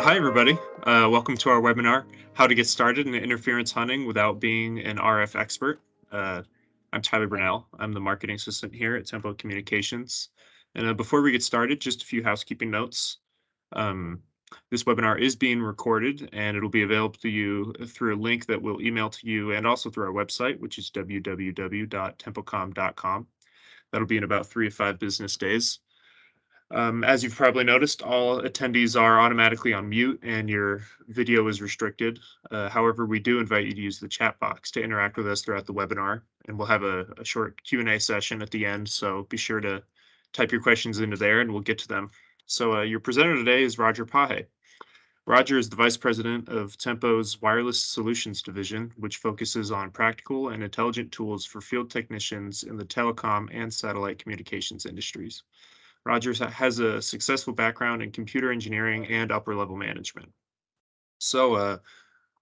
Hi, everybody. Welcome to our webinar, How to Get Started in Interference Hunting Without Being an RF Expert. Uh, I'm Tyler Brunell. I'm the marketing assistant here at Tempo Communications. And before we get started, just a few housekeeping notes. Um, this webinar is being recorded and it'll be available to you through a link that we'll email to you and also through our website, which is www.tempocom.com. That'll be in about 3 to 5 business days. As you've probably noticed, all attendees are automatically on mute and your video is restricted. However, we do invite you to use the chat box to interact with us throughout the webinar, and we'll have a short Q&A session at the end, so be sure to type your questions into there and we'll get to them. So your presenter today is Roger Pahe. Roger is the Vice President of Tempo's Wireless Solutions Division, which focuses on practical and intelligent tools for field technicians in the telecom and satellite communications industries. Rogers has a successful background in computer engineering and upper level management. So,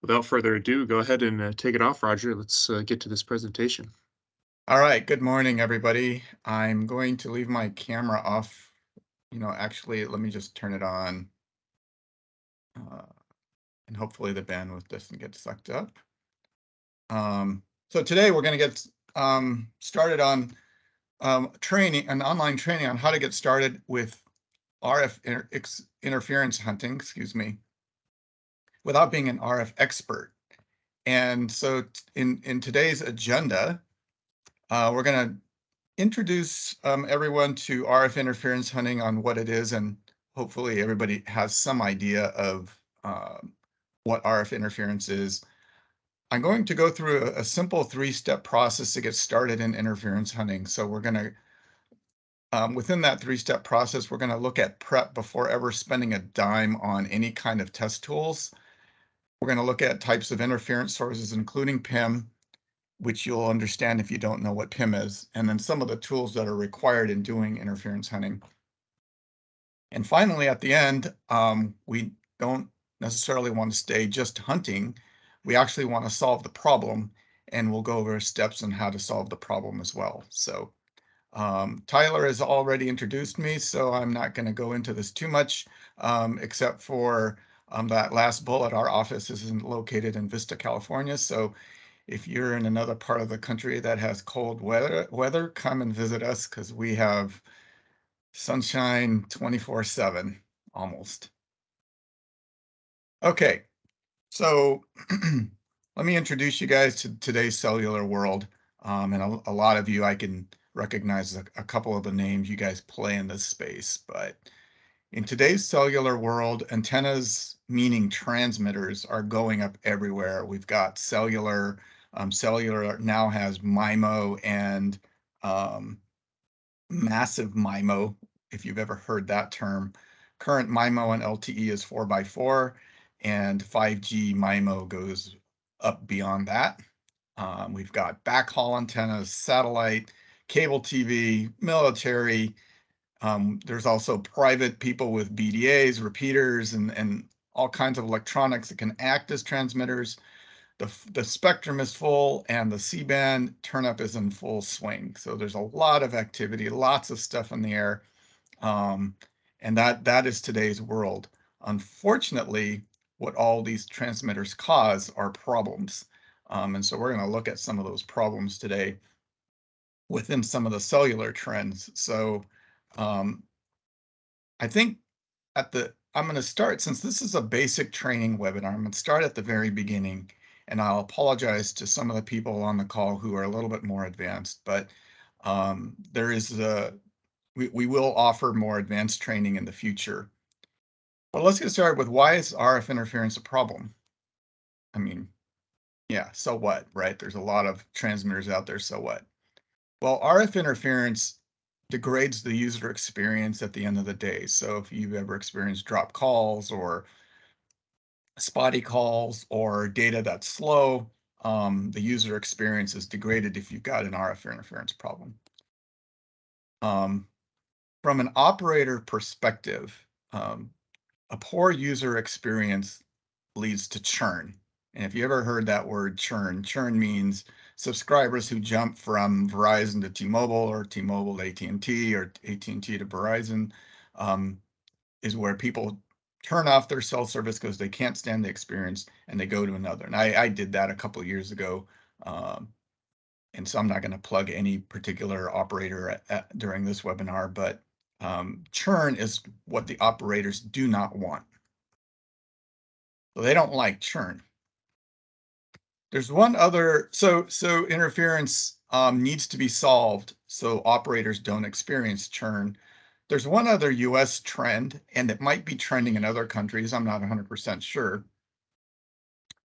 without further ado, go ahead and take it off, Roger. Let's get to this presentation. All right, good morning, everybody. I'm going to leave my camera off. Actually, let me just turn it on. And hopefully the bandwidth doesn't get sucked up. So today we're going to get started on an online training on how to get started with RF interference hunting, without being an RF expert. And so in today's agenda, we're going to introduce everyone to RF interference hunting on what it is, and hopefully everybody has some idea of what RF interference is. I'm going to go through a simple 3-step process to get started in interference hunting. So we're going to, within that 3-step process, we're going to look at prep before ever spending a dime on any kind of test tools. We're going to look at types of interference sources, including PIM, which you'll understand if you don't know what PIM is, and then some of the tools that are required in doing interference hunting. And finally, at the end, we don't necessarily want to stay just hunting. We actually want to solve the problem, and we'll go over steps on how to solve the problem as well. So Tyler has already introduced me, so I'm not going to go into this too much, except for that last bullet. Our office is located in Vista, California. So if you're in another part of the country that has cold weather, come and visit us, because we have sunshine 24/7 almost. Okay, so let me introduce you guys to today's cellular world. And a lot of you, I can recognize a couple of the names you guys play in this space, but in today's cellular world, antennas, meaning transmitters, are going up everywhere. We've got cellular. Cellular now has MIMO and massive MIMO, if you've ever heard that term. Current MIMO and LTE is 4x4, and 5G MIMO goes up beyond that. We've got backhaul antennas, satellite, cable TV, military. There's also private people with BDAs, repeaters, and all kinds of electronics that can act as transmitters. The spectrum is full, and the C-band turnup is in full swing. So there's a lot of activity, lots of stuff in the air, and that is today's world. Unfortunately, what all these transmitters cause are problems, and so we're going to look at some of those problems today within some of the cellular trends. So I think I'm going to start, since this is a basic training webinar, I'm going to start at the very beginning. And I'll apologize to some of the people on the call who are a little bit more advanced, but we will offer more advanced training in the future. But let's get started with, why is RF interference a problem? I mean, yeah, so what, right? There's a lot of transmitters out there, so what? Well, RF interference degrades the user experience at the end of the day. So if you've ever experienced drop calls or spotty calls or data that's slow, the user experience is degraded if you've got an RF interference problem. From an operator perspective, a poor user experience leads to churn. And if you ever heard that word churn means subscribers who jump from Verizon to T-Mobile, or T-Mobile to AT&T, or AT&T to Verizon, is where people turn off their cell service because they can't stand the experience and they go to another. And I did that a couple of years ago. And so I'm not going to plug any particular operator during this webinar, but churn is what the operators do not want. So they don't like churn. There's one other, so interference needs to be solved so operators don't experience churn. There's one other US trend, and it might be trending in other countries, I'm not 100% sure.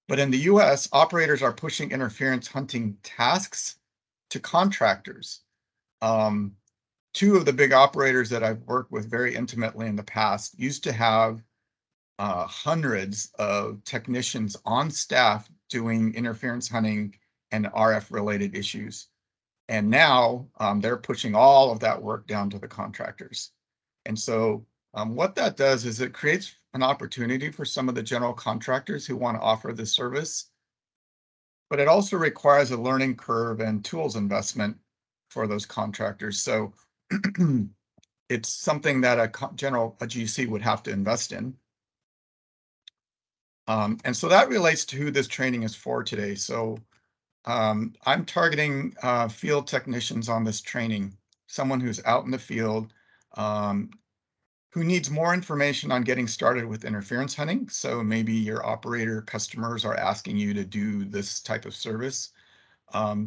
But in the US, operators are pushing interference hunting tasks to contractors. Two of the big operators that I've worked with very intimately in the past used to have hundreds of technicians on staff doing interference hunting and RF related issues. And now they're pushing all of that work down to the contractors. And so what that does is it creates an opportunity for some of the general contractors who want to offer this service, but it also requires a learning curve and tools investment for those contractors. So it's something that a GC would have to invest in. And so that relates to who this training is for today. So I'm targeting field technicians on this training, someone who's out in the field, who needs more information on getting started with interference hunting. So maybe your operator customers are asking you to do this type of service.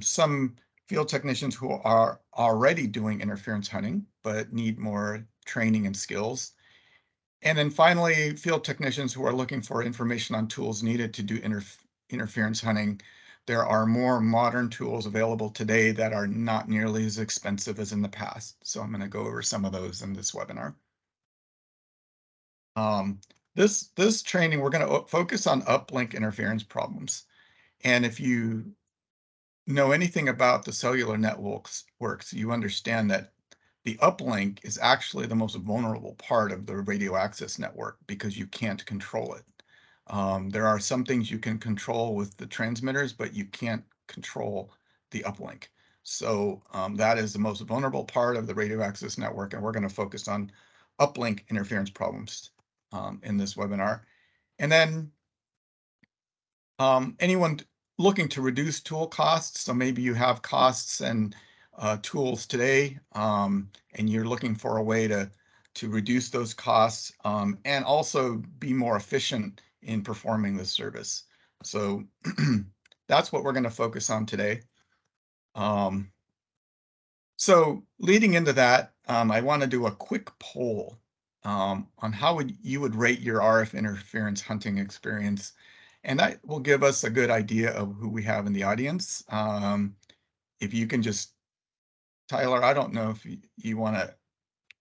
Some field technicians who are already doing interference hunting, but need more training and skills. And then finally, field technicians who are looking for information on tools needed to do interference hunting. There are more modern tools available today that are not nearly as expensive as in the past. So I'm going to go over some of those in this webinar. This training, we're going to focus on uplink interference problems. And if you know anything about the cellular networks, you understand that the uplink is actually the most vulnerable part of the radio access network because you can't control it. There are some things you can control with the transmitters, but you can't control the uplink. So that is the most vulnerable part of the radio access network, and we're going to focus on uplink interference problems in this webinar. And then anyone looking to reduce tool costs, so maybe you have costs and tools today, and you're looking for a way to reduce those costs and also be more efficient in performing this service. So that's what we're going to focus on today. So leading into that, I want to do a quick poll on how you would rate your RF interference hunting experience. And that will give us a good idea of who we have in the audience. If you can just, Tyler, I don't know if you want to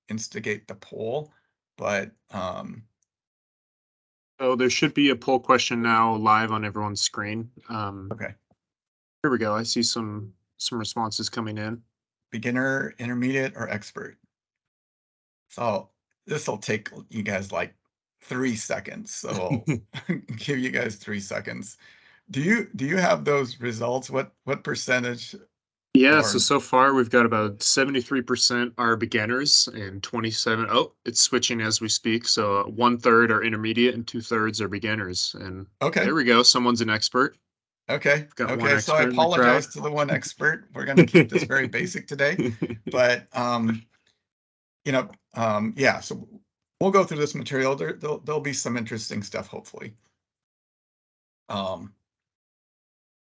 instigate the poll, but oh, there should be a poll question now live on everyone's screen. Okay. Here we go. I see some responses coming in. Beginner, intermediate, or expert? So this will take you guys like 3 seconds. So I'll give you guys 3 seconds. Do you have those results? What percentage? Yeah, so far we've got about 73% are beginners and 27. Oh, it's switching as we speak. So 1/3 are intermediate and 2/3 are beginners. And okay, there we go. Someone's an expert. Okay. Okay. So I apologize to the one expert. We're going to keep this very basic today, but yeah. So we'll go through this material. There'll be some interesting stuff, hopefully.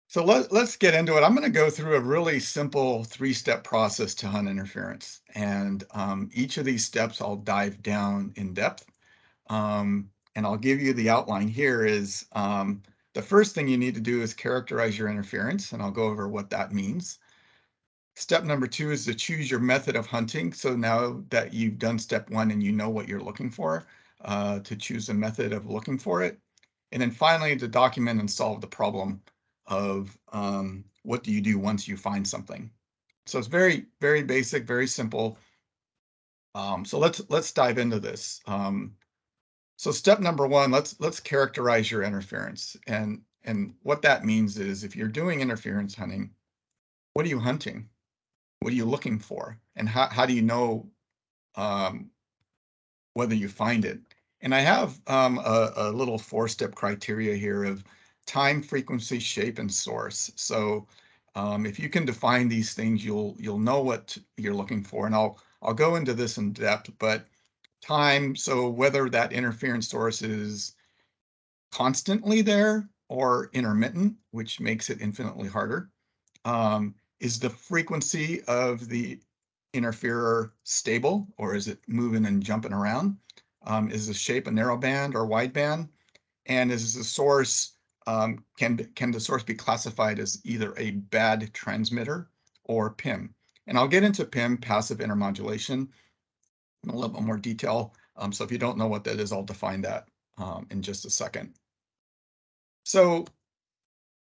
So let's get into it. I'm going to go through a really simple 3-step process to hunt interference, and each of these steps I'll dive down in depth, and I'll give you the outline here. Is the first thing you need to do is characterize your interference, and I'll go over what that means. Step number 2 is to choose your method of hunting. So now that you've done step 1 and you know what you're looking for, to choose a method of looking for it. And then finally, to document and solve the problem of what do you do once you find something. So it's very, very basic, very simple. So let's dive into this. So step number 1, let's characterize your interference. And what that means is if you're doing interference hunting, what are you hunting? What are you looking for? And how do you know whether you find it? And I have a little 4-step criteria here of time, frequency, shape, and source. So if you can define these things, you'll know what you're looking for. And I'll go into this in depth, but time, so whether that interference source is constantly there or intermittent, which makes it infinitely harder. Is the frequency of the interferer stable, or is it moving and jumping around? Is the shape a narrow band or wide band? And is the source, can the source be classified as either a bad transmitter or PIM? And I'll get into PIM, passive intermodulation, in a little bit more detail. So if you don't know what that is, I'll define that in just a second. So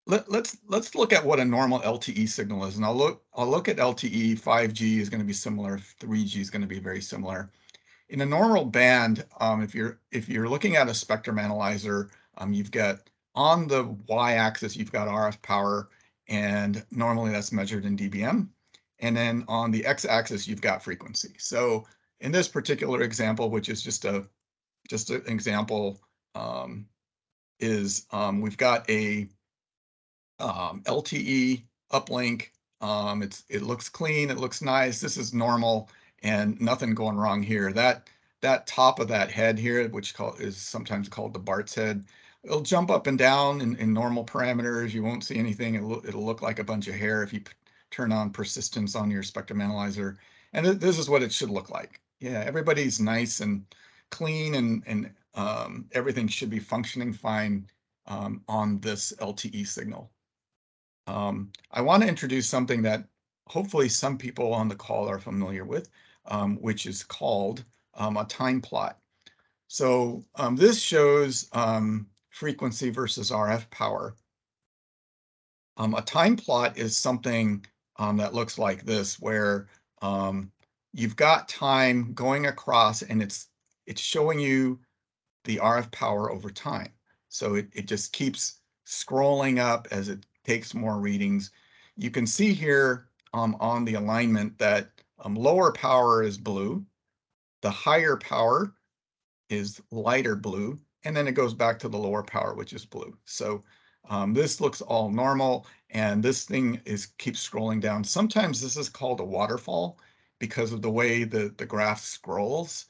let's look at what a normal LTE signal is, and I'll look at LTE. 5G is going to be similar. 3G is going to be very similar. In a normal band, if you're looking at a spectrum analyzer, you've got on the y-axis you've got RF power, and normally that's measured in dBm, and then on the x-axis you've got frequency. So in this particular example, which is just an example, we've got a LTE uplink. It looks clean, it looks nice. This is normal and nothing going wrong here. That top of that head here, which is sometimes called the Bart's head, it'll jump up and down in normal parameters. You won't see anything. It'll look like a bunch of hair if you turn on persistence on your spectrum analyzer. And this is what it should look like. Yeah, everybody's nice and clean, and everything should be functioning fine on this LTE signal. I want to introduce something that hopefully some people on the call are familiar with, which is called a time plot. So this shows frequency versus RF power. A time plot is something that looks like this, where you've got time going across, and it's showing you the RF power over time. So it just keeps scrolling up as it takes more readings. You can see here on the alignment that lower power is blue, the higher power is lighter blue, and then it goes back to the lower power, which is blue. So this looks all normal, and this thing keeps scrolling down. Sometimes this is called a waterfall because of the way the graph scrolls.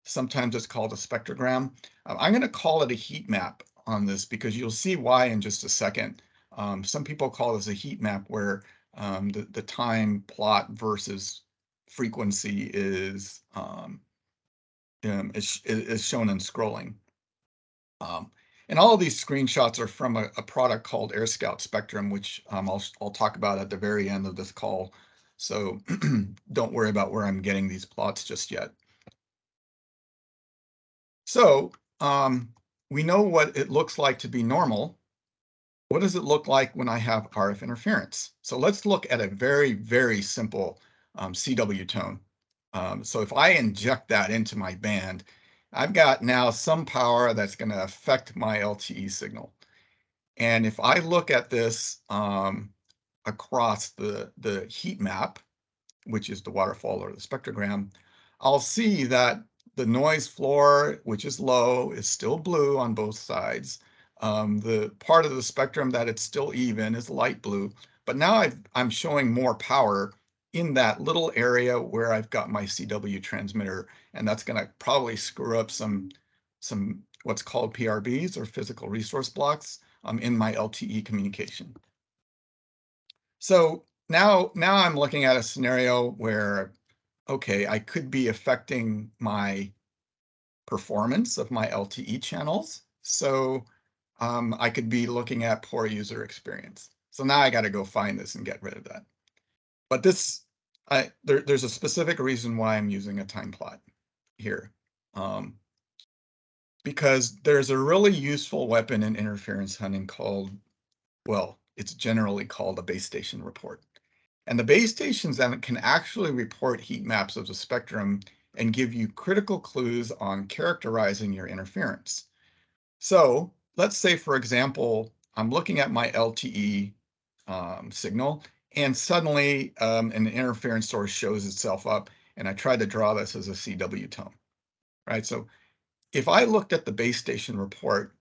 Sometimes it's called a spectrogram. I'm going to call it a heat map on this because you'll see why in just a second. Some people call this a heat map, where the time plot versus frequency is shown in scrolling. And all of these screenshots are from a product called AirScout Spectrum, which I'll talk about at the very end of this call. So don't worry about where I'm getting these plots just yet. So we know what it looks like to be normal. What does it look like when I have RF interference? So let's look at a very, very simple CW tone. So if I inject that into my band, I've got now some power that's going to affect my LTE signal. And if I look at this across the heat map, which is the waterfall or the spectrogram, I'll see that the noise floor, which is low, is still blue on both sides. The part of the spectrum that it's still even is light blue, but now I'm showing more power in that little area where I've got my CW transmitter, and that's going to probably screw up some what's called PRBs, or physical resource blocks, in my LTE communication. So now I'm looking at a scenario where, okay, I could be affecting my performance of my LTE channels. So I could be looking at poor user experience. So now I got to go find this and get rid of that. But there's a specific reason why I'm using a time plot here. Because there's a really useful weapon in interference hunting called, well, it's generally called a base station report. And the base stations can actually report heat maps of the spectrum and give you critical clues on characterizing your interference. So let's say, for example, I'm looking at my LTE signal, and suddenly an interference source shows itself up, and I try to draw this as a CW tone, right? So if I looked at the base station report,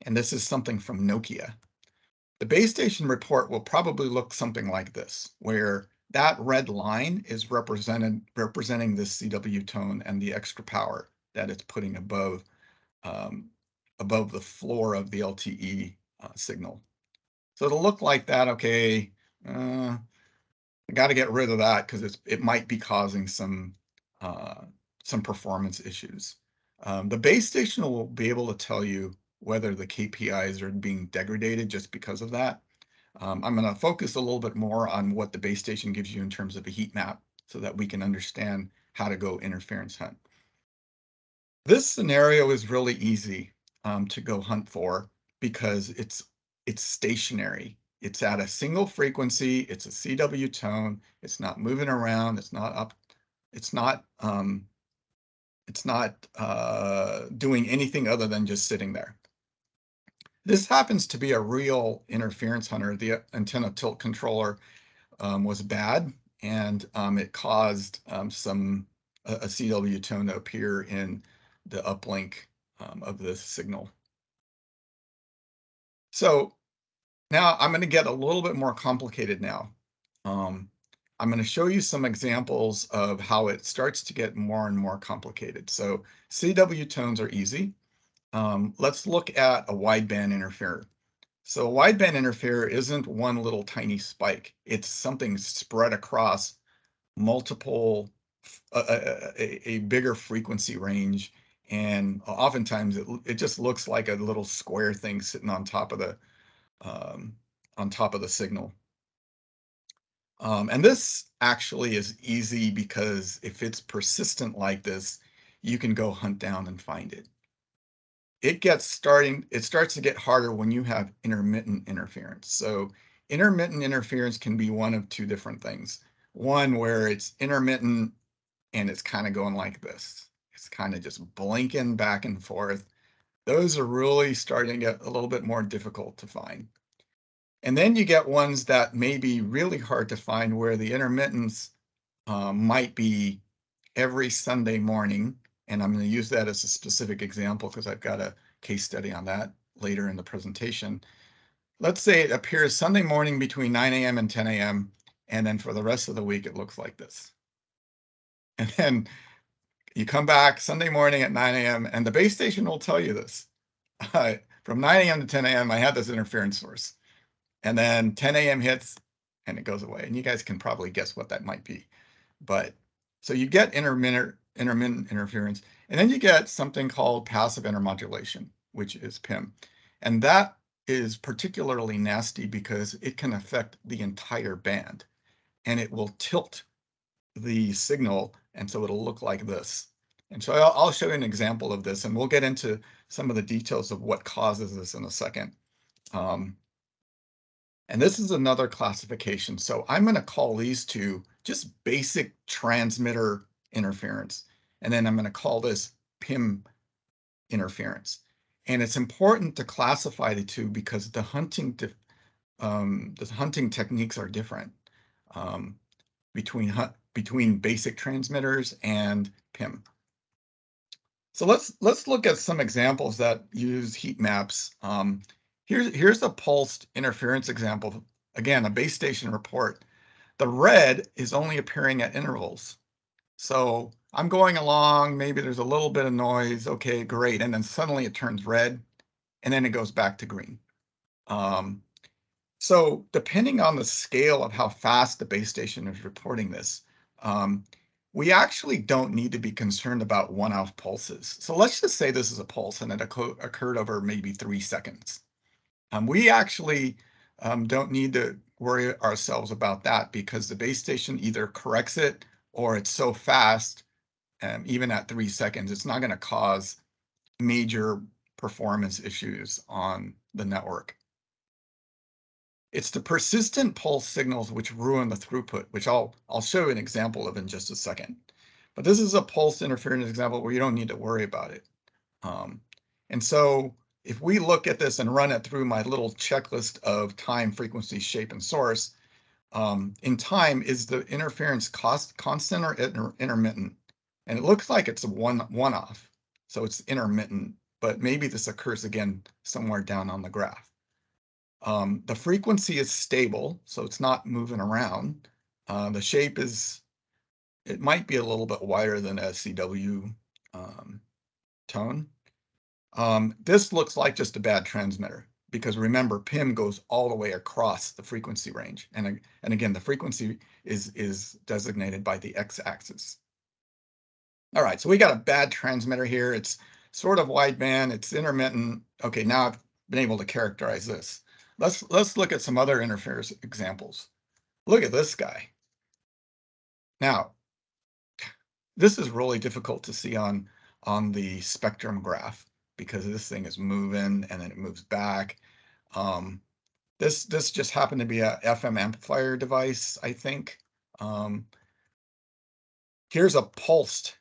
and this is something from Nokia, the base station report will probably look something like this, where that red line is representing this CW tone and the extra power that it's putting above the floor of the LTE signal. So it'll look like that. Okay, I got to get rid of that because it might be causing some performance issues. The base station will be able to tell you whether the KPIs are being degraded just because of that. I'm going to focus a little bit more on what the base station gives you in terms of a heat map so that we can understand how to go interference hunt. This scenario is really easy to go hunt for because it's stationary. It's at a single frequency. It's a CW tone. It's not moving around. It's not up. It's not doing anything other than just sitting there. This happens to be a real interference hunter. The antenna tilt controller was bad, and it caused a CW tone to appear in the uplink of this signal. So now I'm going to get a little bit more complicated now. I'm going to show you some examples of how it starts to get more and more complicated. So CW tones are easy. Let's look at a wideband interferer. So a wideband interferer isn't one little tiny spike. It's something spread across multiple, a bigger frequency range. And oftentimes it just looks like a little square thing sitting on top of the signal. And this actually is easy because if it's persistent like this, you can go hunt down and find it. It starts to get harder when you have intermittent interference. So intermittent interference can be one of two different things. One where it's intermittent and it's kind of going like this. It's kind of just blinking back and forth. Those are really starting to get a little bit more difficult to find. And then you get ones that may be really hard to find where the intermittence might be every Sunday morning. And I'm going to use that as a specific example because I've got a case study on that later in the presentation. Let's say it appears Sunday morning between 9 a.m. and 10 a.m. And then for the rest of the week, it looks like this. And then you come back Sunday morning at 9 a.m. and the base station will tell you this. From 9 a.m. to 10 a.m., I had this interference source. And then 10 a.m. hits and it goes away. And you guys can probably guess what that might be. But so you get intermittent interference. And then you get something called passive intermodulation, which is PIM. And that is particularly nasty because it can affect the entire band. And it will tilt the signal. And so it'll look like this. And so I'll show you an example of this. And we'll get into some of the details of what causes this in a second. And this is another classification. So I'm going to call these two just basic transmitter interference. And then I'm going to call this PIM interference. And it's important to classify the two because the hunting techniques are different between basic transmitters and PIM. So let's look at some examples that use heat maps. Here's a pulsed interference example. Again, a base station report. The red is only appearing at intervals. So I'm going along, maybe there's a little bit of noise. Okay, great. And then suddenly it turns red and then it goes back to green. So depending on the scale of how fast the base station is reporting this, we actually don't need to be concerned about one-off pulses. So let's just say this is a pulse and it occurred over maybe 3 seconds. We actually don't need to worry ourselves about that because the base station either corrects it or it's so fast, even at 3 seconds, it's not going to cause major performance issues on the network. It's the persistent pulse signals which ruin the throughput, which I'll show you an example of in just a second. But this is a pulse interference example where you don't need to worry about it. And so if we look at this and run it through my little checklist of time, frequency, shape, and source, in time, is the interference constant or intermittent? And it looks like it's a one-off. So it's intermittent, but maybe this occurs again somewhere down on the graph. The frequency is stable, so it's not moving around. The shape is, it might be a little bit wider than SCW tone. This looks like just a bad transmitter because remember, PIM goes all the way across the frequency range. And again, the frequency is designated by the x-axis. All right, so we got a bad transmitter here. It's sort of wideband, it's intermittent. Okay, now I've been able to characterize this. Let's look at some other interference examples. Look at this guy. Now, this is really difficult to see on the spectrum graph because this thing is moving and then it moves back. This just happened to be a FM amplifier device, I think. Here's a pulsed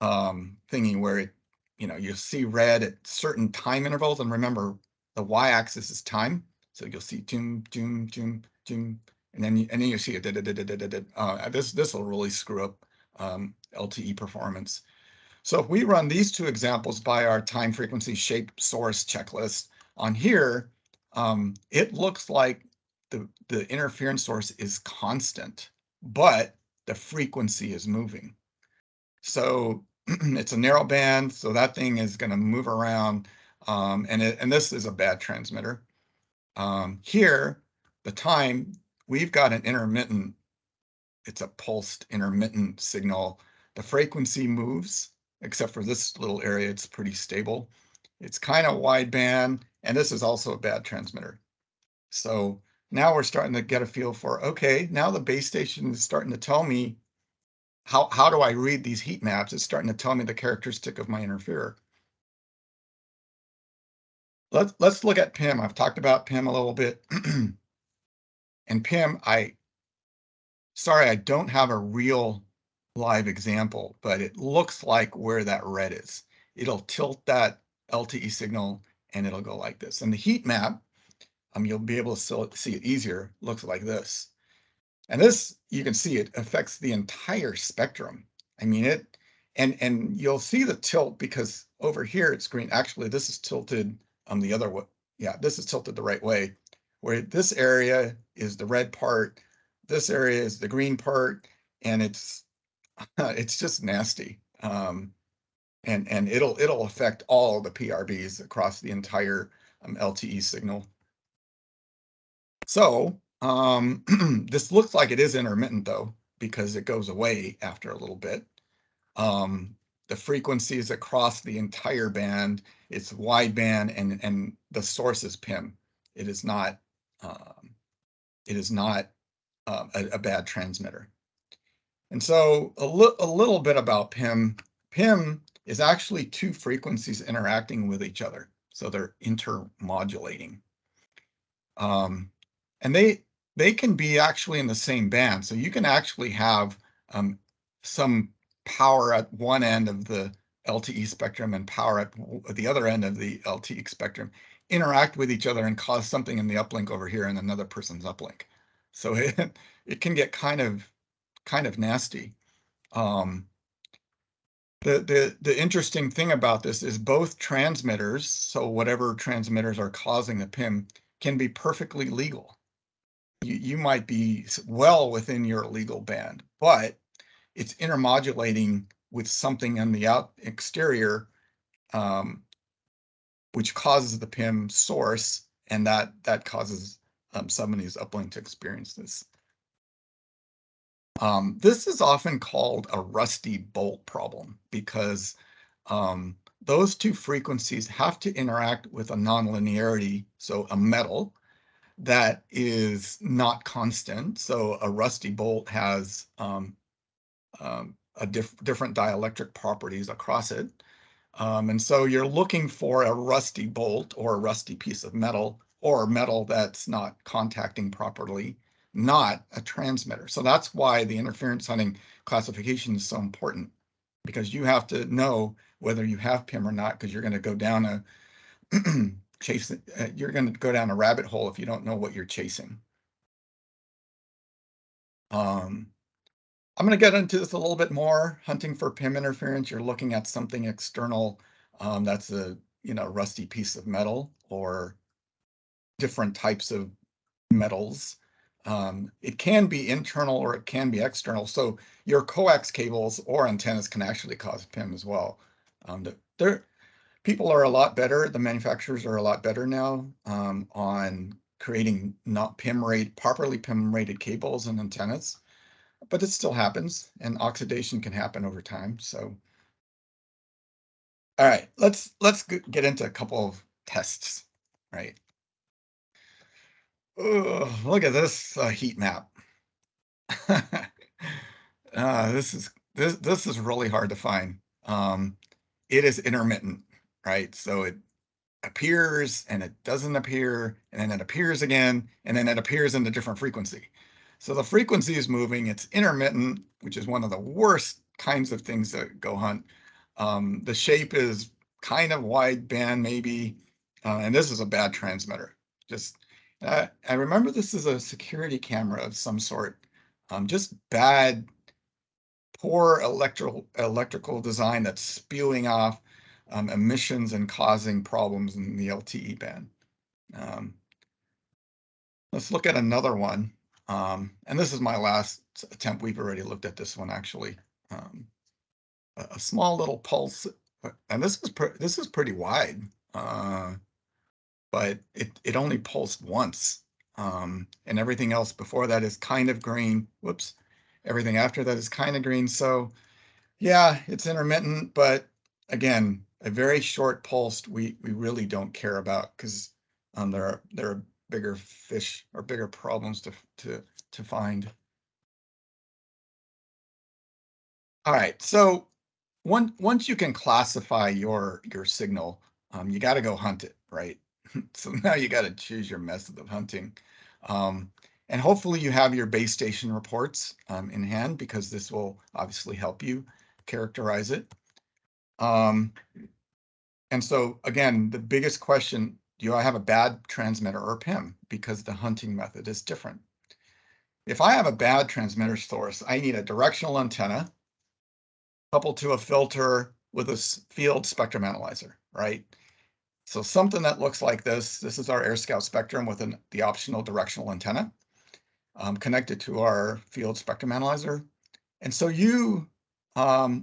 thingy where it, you see red at certain time intervals, and remember the y-axis is time, so you'll see doom doom doom doom, and then you see it. This will really screw up LTE performance. So if we run these two examples by our time, frequency, shape, source checklist on here, it looks like the interference source is constant, but the frequency is moving. So it's a narrow band, so that thing is going to move around, and this is a bad transmitter. Here, the time, we've got an intermittent, it's a pulsed intermittent signal. The frequency moves, except for this little area, it's pretty stable. It's kind of wideband, and this is also a bad transmitter. So now we're starting to get a feel for, okay, now the base station is starting to tell me how do I read these heat maps? It's starting to tell me the characteristic of my interferer. Let's look at PIM. I've talked about PIM a little bit. And PIM, sorry, I don't have a real live example, but it looks like where that red is. It'll tilt that LTE signal and it'll go like this. And the heat map, you'll be able to see it easier, looks like this. And this, you can see it affects the entire spectrum. I mean, and you'll see the tilt because over here it's green. Actually, this is tilted the other way. Yeah, this is tilted the right way, where this area is the red part, this area is the green part, and it's just nasty. And it'll affect all the PRBs across the entire LTE signal. So this looks like it is intermittent though, because it goes away after a little bit. The frequency is across the entire band. It's wideband, and the source is PIM. It is not a bad transmitter. And so a little bit about PIM. PIM is actually two frequencies interacting with each other, so they're intermodulating. And they can be actually in the same band. So you can actually have some power at one end of the LTE spectrum and power at the other end of the LTE spectrum interact with each other and cause something in the uplink over here in another person's uplink. So it can get kind of nasty. The interesting thing about this is both transmitters, so whatever transmitters are causing the PIM, can be perfectly legal. You might be well within your legal band, but it's intermodulating with something on the exterior, which causes the PIM source, and that causes somebody's uplink to experience this. This is often called a rusty bolt problem because those two frequencies have to interact with a nonlinearity, so a metal that is not constant. So a rusty bolt has different dielectric properties across it. And so you're looking for a rusty bolt or a rusty piece of metal or metal that's not contacting properly, not a transmitter. So that's why the interference hunting classification is so important, because you have to know whether you have PIM or not, because you're going to go down a you're going to go down a rabbit hole if you don't know what you're chasing. I'm going to get into this a little bit more. Hunting for PIM interference, you're looking at something external. That's a rusty piece of metal or different types of metals. It can be internal or it can be external. So your coax cables or antennas can actually cause PIM as well. People are a lot better. The manufacturers are a lot better now on creating not properly PIM rated cables and antennas, but it still happens, and oxidation can happen over time. So, all right, let's get into a couple of tests, right? Oh, look at this heat map. This is really hard to find. It is intermittent, right? So it appears and it doesn't appear, and then it appears again, and then it appears in a different frequency. So the frequency is moving. It's intermittent, which is one of the worst kinds of things that go hunt. The shape is kind of wide band, maybe, and this is a bad transmitter. I remember this is a security camera of some sort. Just bad, poor electrical design that's spewing off emissions and causing problems in the LTE band. Let's look at another one. And this is my last attempt. We've already looked at this one, actually. A small little pulse, and this is pretty wide, but it only pulsed once. And everything else before that is kind of green. Whoops. Everything after that is kind of green. So yeah, it's intermittent, but again, a very short pulse we really don't care about because there are bigger fish or bigger problems to find. All right, so once you can classify your signal, you got to go hunt it, right? So now you got to choose your method of hunting. And hopefully you have your base station reports in hand, because this will obviously help you characterize it. And so again, the biggest question, do I have a bad transmitter or PIM? Because the hunting method is different. If I have a bad transmitter source, I need a directional antenna coupled to a filter with a field spectrum analyzer, right? So something that looks like this. This is our AirScout Spectrum with the optional directional antenna connected to our field spectrum analyzer. And so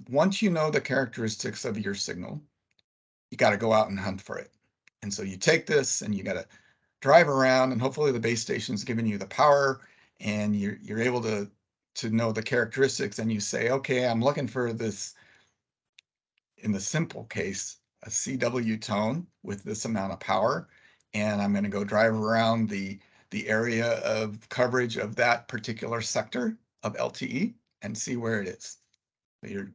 once you know the characteristics of your signal, you got to go out and hunt for it. And so you take this and you got to drive around, and hopefully the base station's giving you the power, and you're able to know the characteristics, and you say, okay, I'm looking for this, in the simple case, a CW tone with this amount of power, and I'm going to go drive around the area of coverage of that particular sector of LTE and see where it is. So you're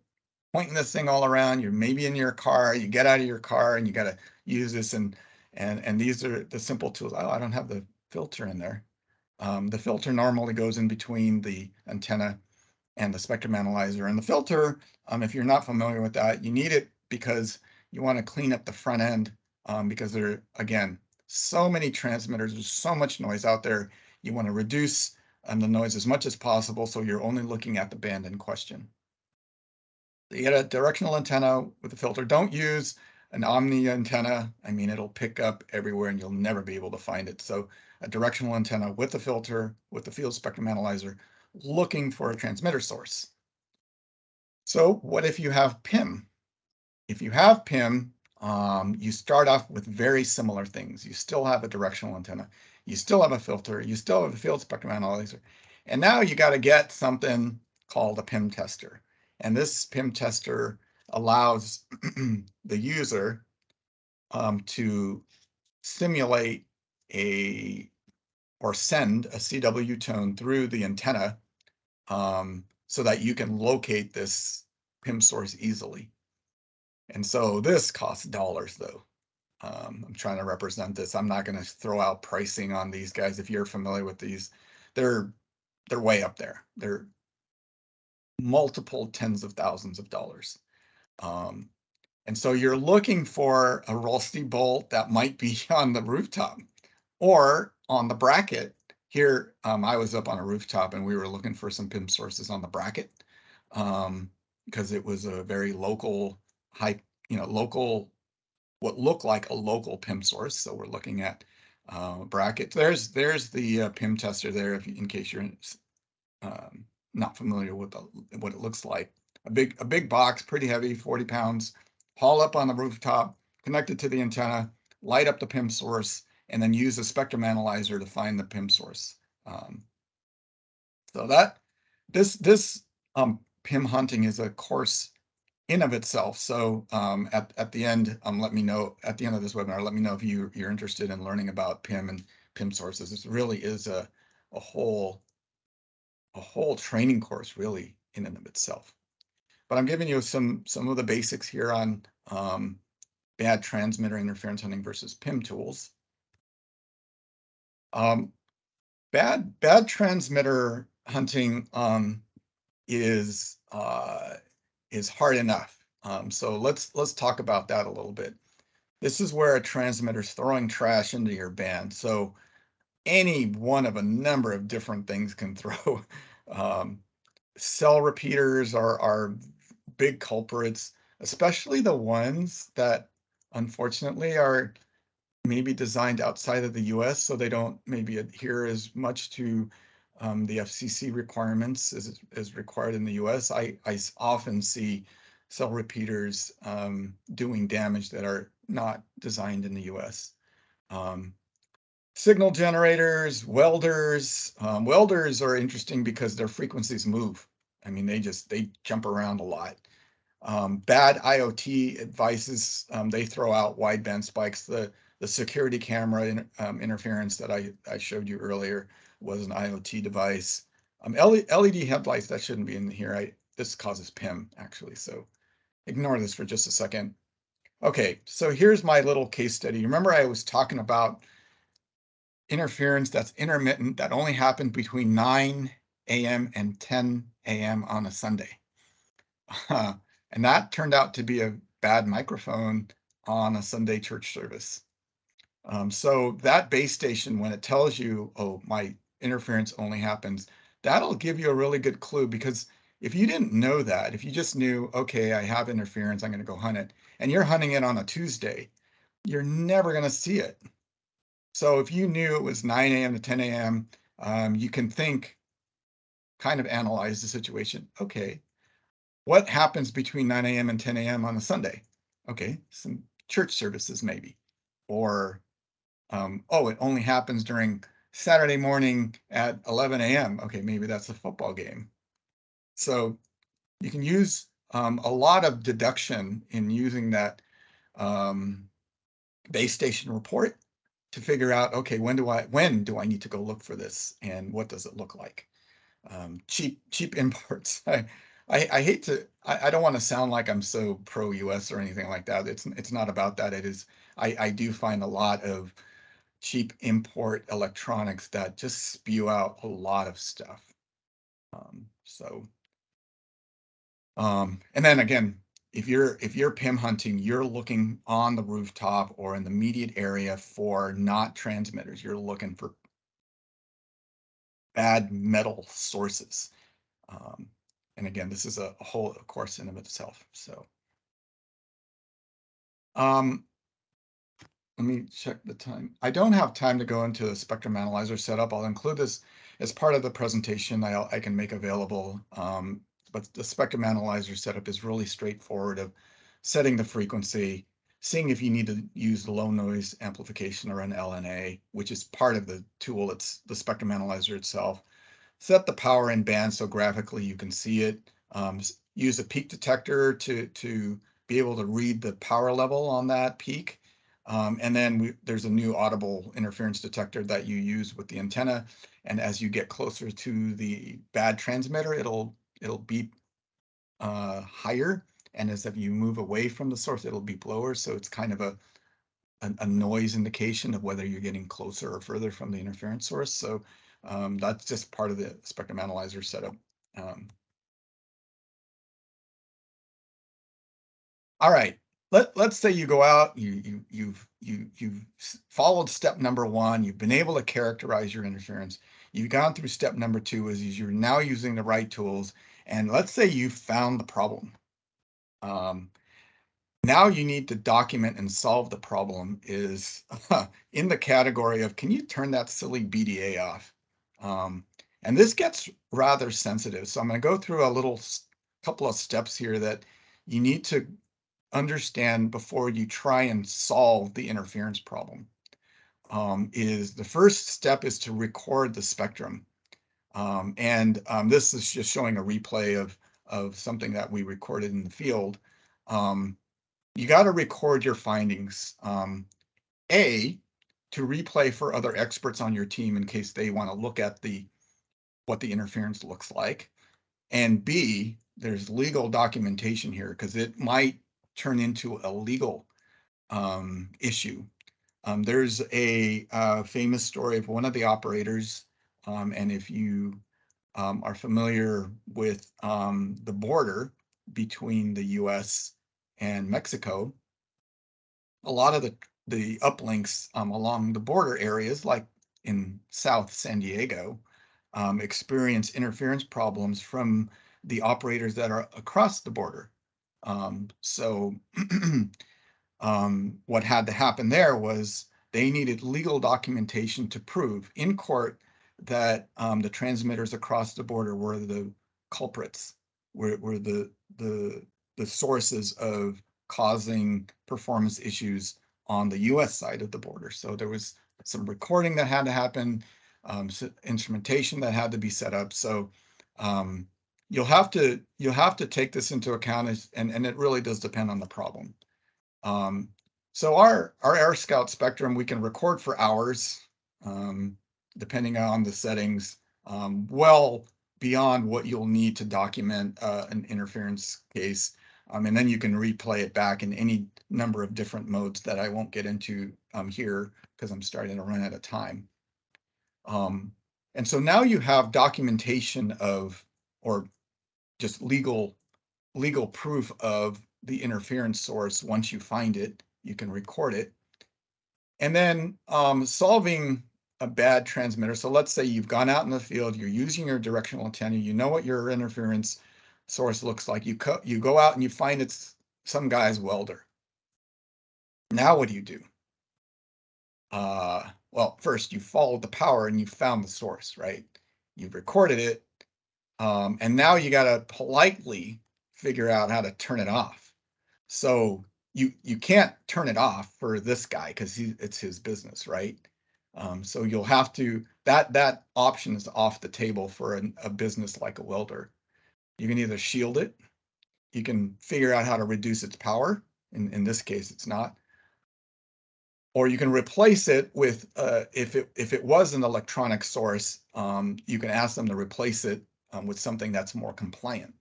pointing this thing all around. You're maybe in your car. You get out of your car and you got to use this, and these are the simple tools. Oh, I don't have the filter in there. The filter normally goes in between the antenna and the spectrum analyzer. And the filter, if you're not familiar with that, you need it because you want to clean up the front end, because there are, again, so many transmitters. There's so much noise out there. You want to reduce the noise as much as possible, so you're only looking at the band in question. You get a directional antenna with a filter. Don't use an omni antenna. I mean, it'll pick up everywhere and you'll never be able to find it. So a directional antenna with a filter, with the field spectrum analyzer, looking for a transmitter source. So what if you have PIM? If you have PIM, you start off with very similar things. You still have a directional antenna. You still have a filter. You still have a field spectrum analyzer. And now you got to get something called a PIM tester. And this PIM tester allows the user to simulate or send a CW tone through the antenna so that you can locate this PIM source easily. And so this costs dollars, though. I'm trying to represent this. I'm not going to throw out pricing on these guys. If you're familiar with these, they're way up there. They're multiple tens of thousands of dollars. And so you're looking for a rusty bolt that might be on the rooftop or on the bracket. Here, I was up on a rooftop and we were looking for some PIM sources on the bracket. because it was a very local high, local, what looked like a local PIM source. So we're looking at brackets. There's the PIM tester there, in case you're not familiar with what it looks like. A big box, pretty heavy, 40 pounds, haul up on the rooftop, connected to the antenna, light up the PIM source, and then use a spectrum analyzer to find the PIM source. So this PIM hunting is a course in of itself. So at the end, let me know at the end of this webinar. Let me know if you're interested in learning about PIM and PIM sources. This really is a whole training course, really, in and of itself. But I'm giving you some of the basics here on bad transmitter interference hunting versus PIM tools. Bad transmitter hunting is hard enough. So let's talk about that a little bit. This is where a transmitter's throwing trash into your band. So any one of a number of different things can throw. Cell repeaters are big culprits, especially the ones that unfortunately are maybe designed outside of the US, so they don't maybe adhere as much to the FCC requirements as required in the US. I often see cell repeaters doing damage that are not designed in the US. Signal generators, welders. Welders are interesting because their frequencies move. I mean, they jump around a lot. Bad IoT devices, they throw out wideband spikes. The security camera interference that I showed you earlier was an IoT device. LED headlights, that shouldn't be in here. This causes PIM, actually, so ignore this for just a second. Okay, so here's my little case study. Remember I was talking about interference that's intermittent, that only happened between 9 a.m. and 10 a.m. on a Sunday. And that turned out to be a bad microphone on a Sunday church service. So that base station, when it tells you, oh, my interference only happens, that'll give you a really good clue, because if you didn't know that, if you just knew, okay, I have interference, I'm going to go hunt it, and you're hunting it on a Tuesday, you're never going to see it. So if you knew it was 9 a.m. to 10 a.m., you can kind of analyze the situation. Okay, what happens between 9 a.m. and 10 a.m. on a Sunday? Okay, some church services maybe. Or, oh, it only happens during Saturday morning at 11 a.m. Okay, maybe that's a football game. So you can use a lot of deduction in using that base station report to figure out, okay, when do I need to go look for this, and what does it look like? Cheap imports. I hate to, I don't want to sound like I'm so pro US or anything like that. It's not about that. It is, I do find a lot of cheap import electronics that just spew out a lot of stuff. And then again, if you're PIM hunting, you're looking on the rooftop or in the immediate area for not transmitters. You're looking for bad metal sources. And again, this is a whole course in of itself. So let me check the time. I don't have time to go into the spectrum analyzer setup. I'll include this as part of the presentation I can make available. But the spectrum analyzer setup is really straightforward, of setting the frequency, seeing if you need to use low noise amplification or an LNA, which is part of the tool. It's the spectrum analyzer itself. Set the power in band so graphically you can see it. Use a peak detector to be able to read the power level on that peak. And then there's a new audible interference detector that you use with the antenna. And as you get closer to the bad transmitter, it'll beep higher. And as if you move away from the source, it'll beep lower. So it's kind of a noise indication of whether you're getting closer or further from the interference source. So that's just part of the spectrum analyzer setup. All right. Let's say you go out, you've followed step number 1, you've been able to characterize your interference. You've gone through step number 2, is you're now using the right tools, And let's say you found the problem. Now you need to document and solve the problem is in the category of, can you turn that silly BDA off? And this gets rather sensitive. So I'm going to go through a couple of steps here that you need to understand before you try and solve the interference problem. The first step is to record the spectrum. This is just showing a replay of something that we recorded in the field. You got to record your findings. To replay for other experts on your team in case they want to look at what the interference looks like. And B, there's legal documentation here because it might turn into a legal issue. There's a famous story of one of the operators, and if you are familiar with the border between the US and Mexico, a lot of the uplinks along the border areas, like in South San Diego, experience interference problems from the operators that are across the border. What had to happen there was they needed legal documentation to prove in court that the transmitters across the border were the culprits, were the sources of causing performance issues on the US side of the border. So there was some recording that had to happen, instrumentation that had to be set up. So you'll have to take this into account, and it really does depend on the problem. So our AirScout spectrum, we can record for hours, depending on the settings, well beyond what you'll need to document an interference case. And then you can replay it back in any number of different modes that I won't get into here because I'm starting to run out of time. And so now you have documentation of, or just legal proof of the interference source. Once you find it, you can record it. And then solving a bad transmitter. So let's say you've gone out in the field, you're using your directional antenna, you know what your interference source looks like. You go out and you find it's some guy's welder. Now what do you do? Well, first you followed the power and you found the source, right? You've recorded it. And now you got to politely figure out how to turn it off. So you can't turn it off for this guy because it's his business, right? So you'll have to, that option is off the table for a business like a welder. You can either shield it, you can figure out how to reduce its power. In this case, it's not. Or you can replace it with, if it was an electronic source, you can ask them to replace it with something that's more compliant.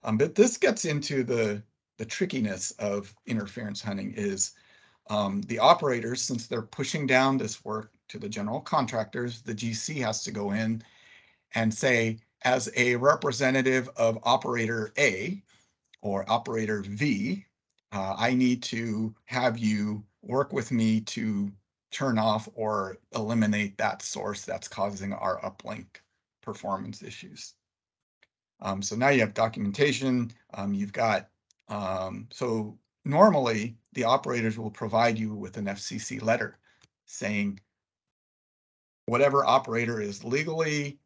But this gets into the trickiness of interference hunting is the operators, since they're pushing down this work to the general contractors, the GC has to go in and say, as a representative of operator A or operator V, I need to have you work with me to turn off or eliminate that source that's causing our uplink performance issues. So now you have documentation, you've got, so normally the operators will provide you with an FCC letter saying whatever operator is legally,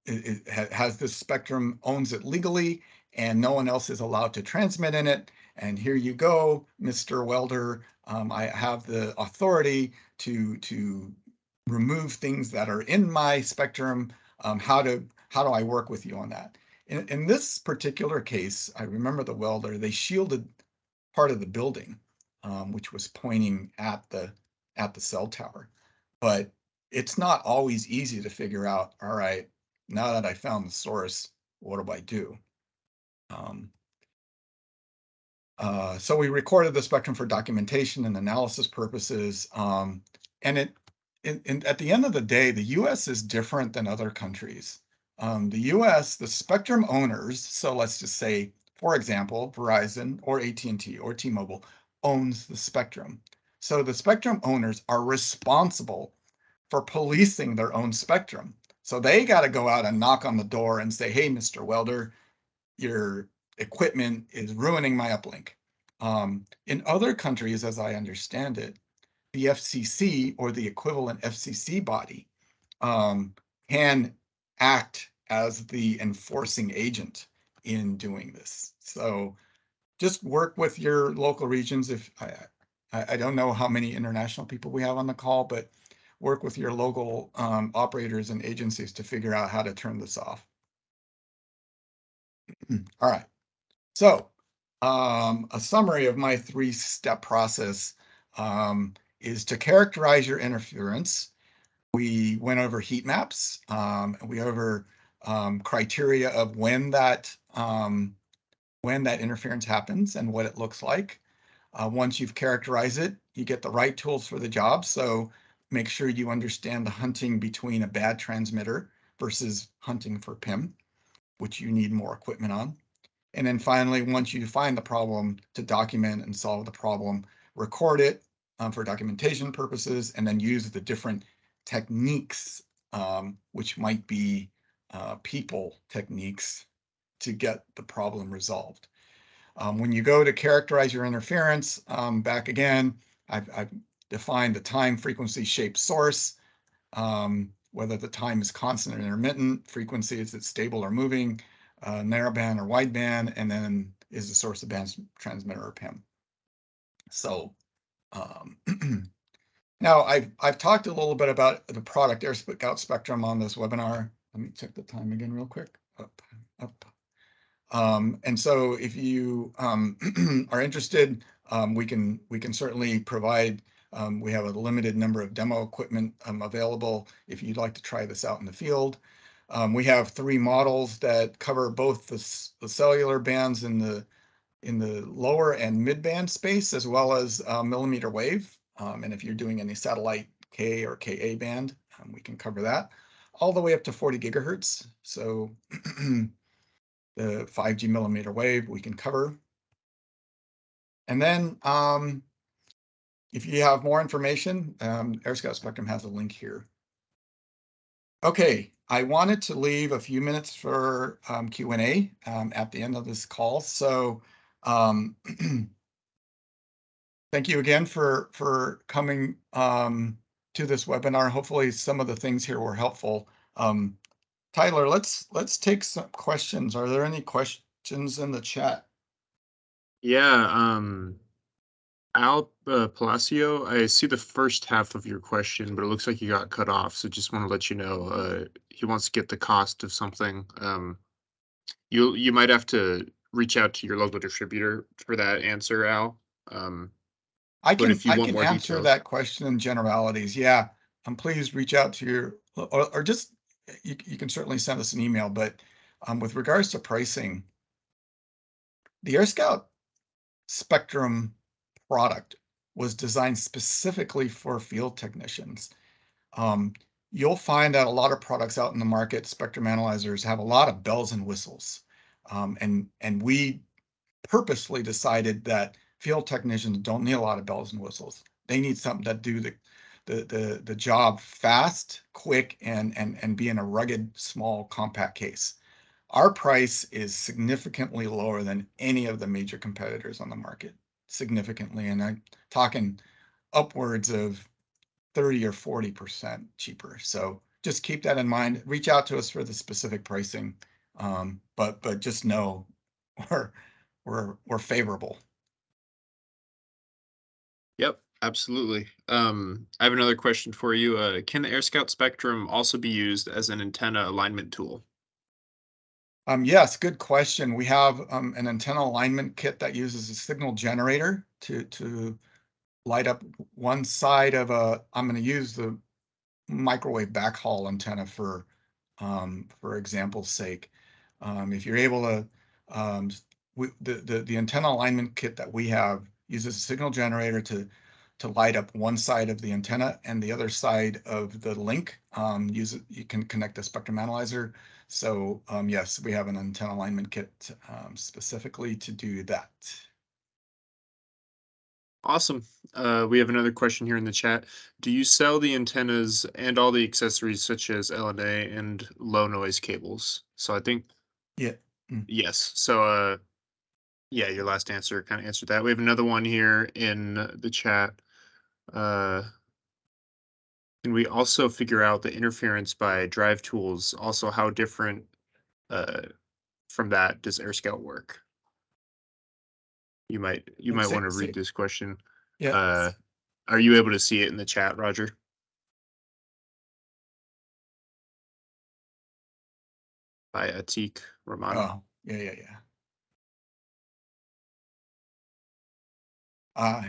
it has this spectrum, owns it legally, and no one else is allowed to transmit in it. And here you go, Mr. Welder, I have the authority to remove things that are in my spectrum. How do I work with you on that? In this particular case, I remember the welder, they shielded part of the building, which was pointing at the cell tower. But it's not always easy to figure out, all right, now that I found the source, what do I do? So we recorded the spectrum for documentation and analysis purposes. And at the end of the day, the US is different than other countries. The US, the spectrum owners, so let's just say, for example, Verizon or AT&T or T-Mobile owns the spectrum. So the spectrum owners are responsible for policing their own spectrum. So they got to go out and knock on the door and say, hey, Mr. Welder, your equipment is ruining my uplink. In other countries, as I understand it, the FCC or the equivalent FCC body can act as the enforcing agent in doing this. So just work with your local regions. If I don't know how many international people we have on the call, but work with your local operators and agencies to figure out how to turn this off. All right. So a summary of my 3-step process is to characterize your interference. We went over heat maps. We over criteria of when that interference happens and what it looks like. Once you've characterized it, you get the right tools for the job. So make sure you understand the hunting between a bad transmitter versus hunting for PIM, which you need more equipment on. And then finally, once you find the problem, to document and solve the problem, record it for documentation purposes, and then use the different techniques, which might be people techniques, to get the problem resolved. When you go to characterize your interference, back again, I've defined the time, frequency, shape, source, whether the time is constant or intermittent, frequency, is it stable or moving, narrowband or wideband, and then is the source of band transmitter or PIM. So now I've talked a little bit about the product AirScout Spectrum on this webinar. Let me check the time again real quick. Up. And so if you are interested, we can certainly provide. We have a limited number of demo equipment available if you'd like to try this out in the field. We have 3 models that cover both the cellular bands in the lower and mid band space, as well as millimeter wave. And if you're doing any satellite K or KA band, we can cover that all the way up to 40 gigahertz. So the 5G millimeter wave we can cover. And then if you have more information, AirScout Spectrum has a link here. Okay, I wanted to leave a few minutes for Q&A at the end of this call. So thank you again for coming to this webinar. Hopefully some of the things here were helpful. Tyler, let's take some questions. Are there any questions in the chat? Yeah, Al Palacio, I see the first half of your question, but it looks like you got cut off. So just want to let you know, he wants to get the cost of something. You might have to reach out to your local distributor for that answer, Al. I can if you want more answer details. that question in generalities. Yeah, please reach out to your or just you can certainly send us an email. But with regards to pricing, the AirScout Spectrum product was designed specifically for field technicians. You'll find that a lot of products out in the market, spectrum analyzers, have a lot of bells and whistles. And we purposely decided that field technicians don't need a lot of bells and whistles. They need something that do the job fast, quick, and be in a rugged, small, compact case. Our price is significantly lower than any of the major competitors on the market, significantly, and I'm talking upwards of 30 or 40% cheaper. So just keep that in mind. Reach out to us for the specific pricing, but just know we're favorable. Yep, absolutely. I have another question for you. Can the AirScout Spectrum also be used as an antenna alignment tool? Yes, good question. We have an antenna alignment kit that uses a signal generator to light up one side of I'm going to use the microwave backhaul antenna for example's sake. If you're able to, the antenna alignment kit that we have uses a signal generator to light up one side of the antenna, and the other side of the link you can connect a spectrum analyzer. So yes, we have an antenna alignment kit specifically to do that. Awesome. We have another question here in the chat. Do you sell the antennas and all the accessories such as LNA and low noise cables? So I think Yeah. Mm. yes. So yeah, your last answer kind of answered that. We have another one here in the chat. Uh, can we also figure out the interference by drive tools? Also, how different uh, from that does AirScout work? You might Say, want to read say, this question. yeah. Uh, are you able to see it in the chat, Roger? By Atik Rahman. Oh, yeah, yeah, yeah.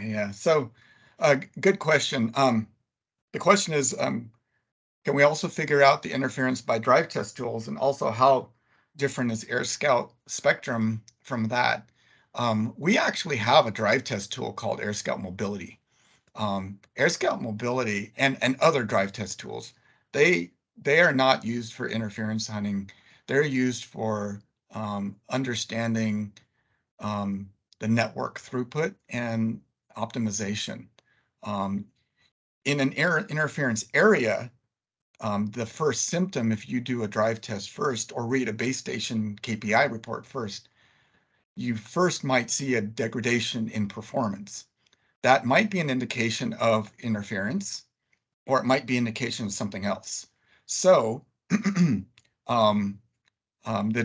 Yeah. So, good question. The question is, can we also figure out the interference by drive test tools, and also how different is AirScout Spectrum from that? We actually have a drive test tool called AirScout Mobility. AirScout Mobility and other drive test tools, they are not used for interference hunting. They're used for understanding the network throughput and optimization. Um, in an interference area, the first symptom, if you do a drive test first or read a base station KPI report first, you first might see a degradation in performance. That might be an indication of interference, or it might be an indication of something else. So the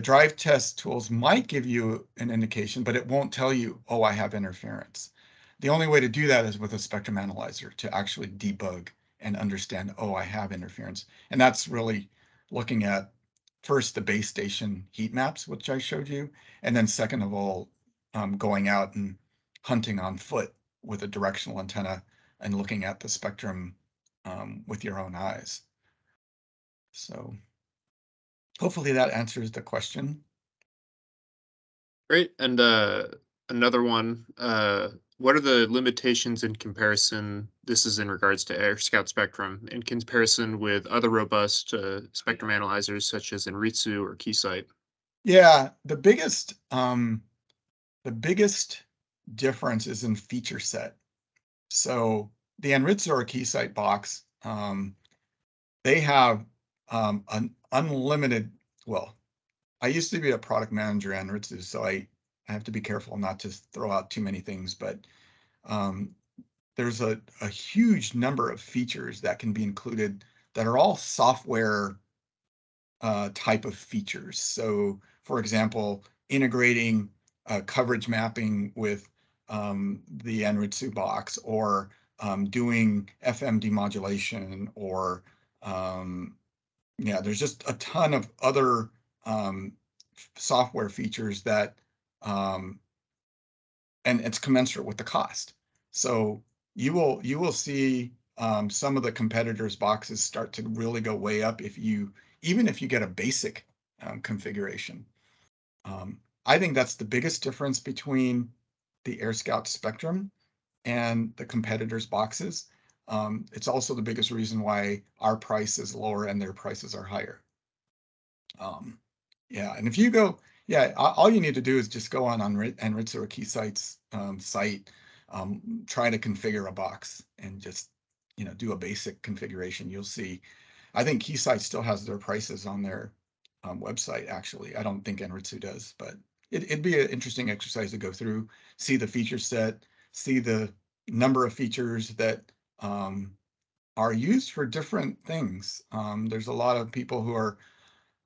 drive test tools might give you an indication, but it won't tell you, oh, I have interference. The only way to do that is with a spectrum analyzer to actually debug and understand, oh, I have interference. And that's really looking at first the base station heat maps, which I showed you, and then second of all, going out and hunting on foot with a directional antenna and looking at the spectrum with your own eyes. So hopefully that answers the question. Great. And another one. What are the limitations in comparison? This is in regards to AirScout Spectrum in comparison with other robust spectrum analyzers such as Enritsu or Keysight. Yeah, the biggest difference is in feature set. So the Enritsu or Keysight box, they have an unlimited, well, I used to be a product manager at Enritsu, so I have to be careful not to throw out too many things, but there's a huge number of features that can be included that are all software type of features. So, for example, integrating coverage mapping with the Enritsu box, or doing FM demodulation, or yeah, there's just a ton of other software features that and it's commensurate with the cost. So you will see some of the competitors' boxes start to really go way up even if you get a basic configuration. I think that's the biggest difference between the AirScout Spectrum and the competitors' boxes. It's also the biggest reason why our price is lower and their prices are higher. Yeah, and if you go, yeah, all you need to do is just go on Enritsu or Keysight's site, try to configure a box, and just do a basic configuration. You'll see. I think Keysight still has their prices on their website. Actually, I don't think Enritsu does, but it'd be an interesting exercise to go through, see the feature set, see the number of features that are used for different things. There's a lot of people who are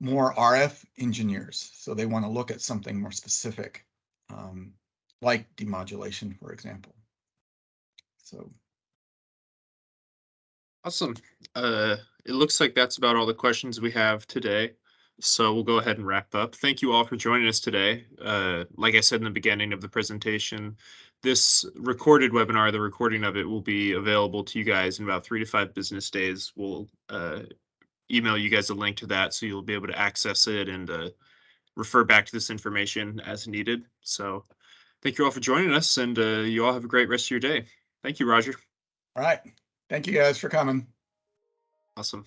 more RF engineers, so they want to look at something more specific, like demodulation, for example. So Awesome. It looks like that's about all the questions we have today. So we'll go ahead and wrap up. Thank you all for joining us today. Like I said in the beginning of the presentation, this recorded webinar, the recording of it will be available to you guys in about 3 to 5 business days. We'll email you guys a link to that so you'll be able to access it and refer back to this information as needed. So thank you all for joining us, and you all have a great rest of your day. Thank you, Roger. all right, thank you guys for coming. Awesome.